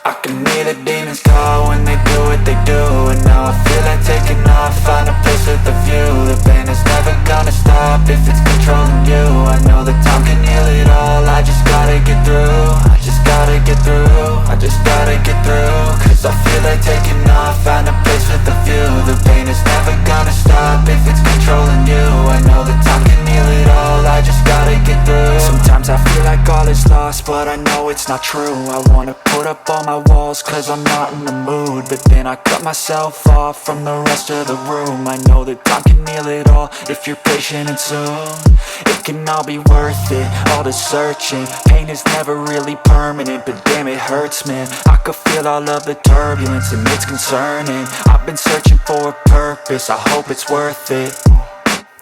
I can hear the demons call when they do what they do. And now I feel like taking off, find a place with a view. The pain is never gonna stop if it's controlling you. I know that time can heal it all, I just gotta get through. I just gotta get through, I just gotta get through. Cause I feel like taking off, find a place with a view. The pain is never gonna stop if it's controlling you. I know that time can heal it all, I just gotta get through. Sometimes I feel like all is lost, but I know it's not true. I wanna put up all my walls cause I'm not in the mood, but then I cut myself off from the rest of the room. I know that time can heal it all if you're patient and soon. It can all be worth it, all the searching. Pain is never really permanent, but damn it hurts, man. I could feel all of the turbulence and it's concerning. I've been searching for a purpose, I hope it's worth it.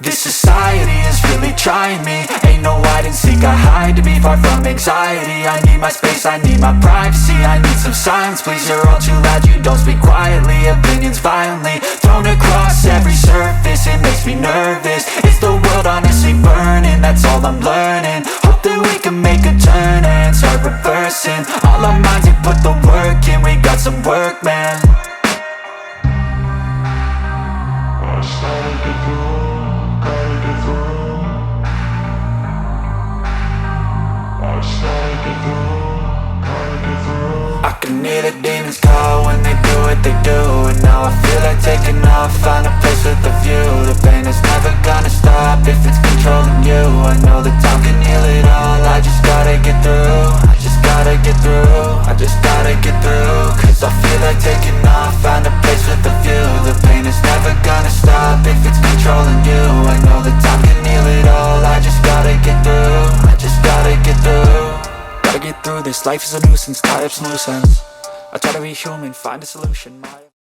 This society is really trying me. Ain't no hide and seek, I hide to be far from anxiety. I need my space, I need my privacy. I need some silence, please, you're all too loud. You don't speak quietly, opinions violently thrown across every surface. It makes me nervous, it's the world honestly burning. That's all I'm learning, hope that we can make a turn and start reversing. All our minds have put the work in, we got some work, man. I can hear the demons call when they do what they do. And now I feel like taking off, find a place with a view. The pain is never gonna stop if it's controlling you. I know that time can heal it all, I just gotta get through. I just gotta get through, I just gotta get through. Cause I feel like taking off, find a place with a view. The pain is never gonna stop if it's controlling you. I know that time can heal it all, I just gotta get through. I just gotta get through. Gotta get through this, life is a nuisance, tie up some loose ends. I try to be human, find a solution.